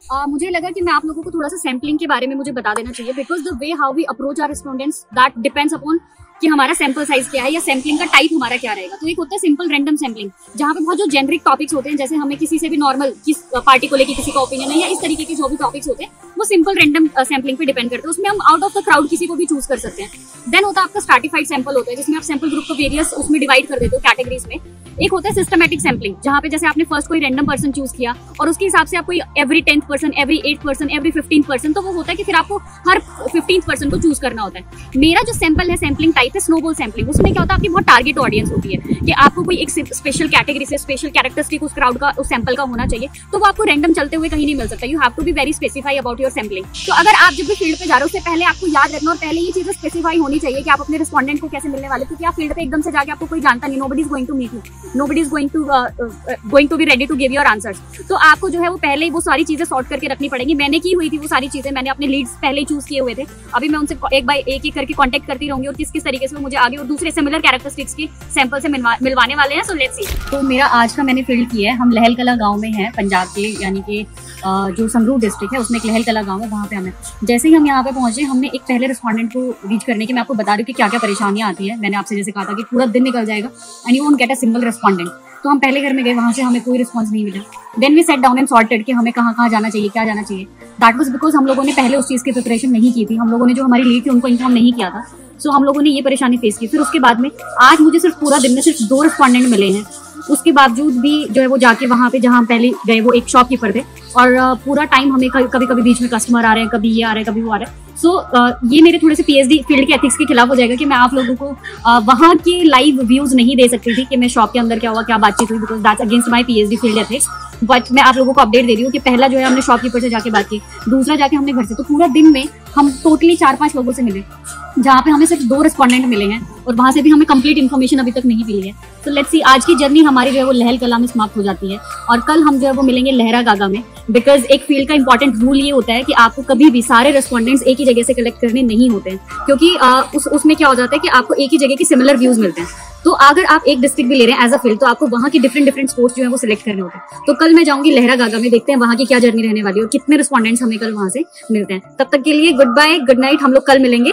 मुझे लगा कि मैं आप लोगों को थोड़ा सा सैम्पलिंग के बारे में मुझे बता देना चाहिए, because the way how we approach our respondents that depends upon कि हमारा सैंपल साइज क्या है या सैम्पलिंग का टाइप हमारा क्या रहेगा। तो एक होता है सिंपल रैंडम सैम्पलिंग, जहाँ पे बहुत जो जेनरिक टॉपिक्स होते हैं, जैसे हमें किसी से भी नॉर्मल किस पार्टी को लेकर किसी का ओपिनियन है या इस तरीके के जो भी टॉपिक्स होते हैं वो सिंपल रैंडम सैम्पलिंग पे डिपेंड करते हैं। उसमें हम आउट ऑफ द क्राउड किसी को भी चूज कर सकते हैं। देन होता है आपका स्ट्रैटिफाइड सैंपल होता है, जिसमें आप सैंपल ग्रुप को वेरियस उसमें डिवाइड कर देते हो कैटेगरीज में। एक होता है सिस्टमैटिक सैम्पलिंग, जहाँ पे जैसे आपने फर्स्ट कोई रैंडम पर्सन चूज किया और उसके हिसाब से आप कोई every 10th person, every 8th person, every 15th person, तो वो होता है कि फिर आपको हर 15th पर्सन को चूज करना होता है। मेरा जो सैंपल है, सैम्पलिंग टाइप है स्नोबॉल सैम्पलिंग। उसमें क्या होता है, आपकी बहुत टारगेट ऑडियंस होती है कि आपको कोई एक स्पेशल कैटेगरी से स्पेशल कैरेक्टरिस्टिक उस क्राउड का, उस सैंपल का होना चाहिए, तो वो आपको रैंडम चलते हुए कहीं नहीं मिल सकता। You have to be very specify about your sampling. तो अगर आप जब भी फील्ड पे जा रहे हो, उससे पहले आपको याद रखना और पहले ये चीजें स्पेसिफाई होनी चाहिए कि आप अपने रिस्पोंडेंट को कैसे मिलने वाले, क्योंकि आप फील्ड पे एकदम से जाके आपको कोई जानता नहीं, nobody is going to meet you, nobody is going to be ready to give your answers. तो आपको जो है वो पहले ही वो सारी चीजें सॉर्ट करके रखनी पड़ेंगी। मैंने की हुई थी वो सारी चीजें, मैंने अपने लीड्स पहले ही चूज किए हुए थे। अभी मैं उनसे एक बाय एक करके कांटेक्ट करती रहूंगी और किस किस तरीके से वो मुझे आगे और दूसरे सिमिलर कैरेक्टरिस्टिक्स की सैंपल से मिलवाने वाले हैं। So let's see. तो मेरा आज का मैंने फील्ड किया है, हम लहल कला गाँव में है, पंजाब के, यानी कि जो संगरूर डिस्ट्रिक्ट है उसमें एक लहल कला गाँव है, वहाँ पे हमें जैसे ही हम यहाँ पे पहुंचे, हमने एक पहले रिस्पोंडेंट को रीच करने की, मैं आपको बता रही हूँ कि क्या क्या परेशानियां आती है। मैंने आपसे जैसे कहा था कि पूरा दिन निकल जाएगा and you won't get a single respondent. तो हम पहले घर में गए, वहाँ से हमें कोई रिस्पॉन्स नहीं मिला। Then we set down and sorted कि हमें कहाँ कहाँ जाना चाहिए, क्या जाना चाहिए। दैट वाज बिकॉज हम लोगों ने पहले उस चीज़ की प्रिपरेशन नहीं की थी। हम लोगों ने जो हमारी लीड थी उनको इन्फॉर्म नहीं किया था। सो हम लोगों ने ये परेशानी फेस की। फिर उसके बाद में आज मुझे सिर्फ पूरा दिन में सिर्फ 2 रिस्पोंडेंट मिले हैं। उसके बावजूद भी जो है वो जाके वहाँ पे जहाँ हम पहले गए वो एक शॉपकीपर थे और पूरा टाइम हमें कभी कभी बीच में कस्टमर आ रहे हैं, कभी ये आ रहे हैं, कभी वो आ रहे हैं। सो ये मेरे थोड़े से पीएचडी फील्ड के एथिक्स के खिलाफ हो जाएगा कि मैं आप लोगों को वहाँ के लाइव व्यूज नहीं दे सकती थी कि मैं शॉप के अंदर क्या हुआ, क्या बातचीत हुई, because that's against my PhD field ethics. But मैं आप लोगों को अपडेट दे रही हूँ कि पहला जो है हमने शॉपकीपर से जाके बात की, दूसरा जाके हमने घर से। तो पूरा दिन में हम टोटली 4-5 लोगों से मिले, जहाँ पे हमें सिर्फ 2 रिस्पोंडेंट मिले हैं और वहाँ से भी हमें कंप्लीट इन्फॉर्मेशन अभी तक नहीं मिली है। तो लेट्स सी, आज की जर्नी हमारी जो है वो लहल कला में समाप्त हो जाती है और कल हम जो है वो मिलेंगे लहरा गागा में। बिकॉज एक फील्ड का इंपॉर्टेंट रूल ये होता है कि आपको कभी भी सारे रिस्पोंडेंट्स एक ही जगह से कलेक्ट करने नहीं होते हैं, क्योंकि उसमें क्या हो जाता है कि आपको एक ही जगह की सिमिलर व्यूज मिलते हैं। तो अगर आप एक डिस्ट्रिक्ट भी ले रहे हैं एज अ फील्ड, तो आपको वहाँ की डिफरेंट स्पोर्ट्स जो है वो सिलेक्ट करने होते हैं। तो कल मैं जाऊंगी लहरा गागा में, देखते हैं वहाँ की क्या जर्नी रहने वाली है और कितने रिस्पोंडेंट्स हमें कल वहाँ से मिलते हैं। तब तक के लिए गुड बाय, गुड नाइट, हम लोग कल मिलेंगे।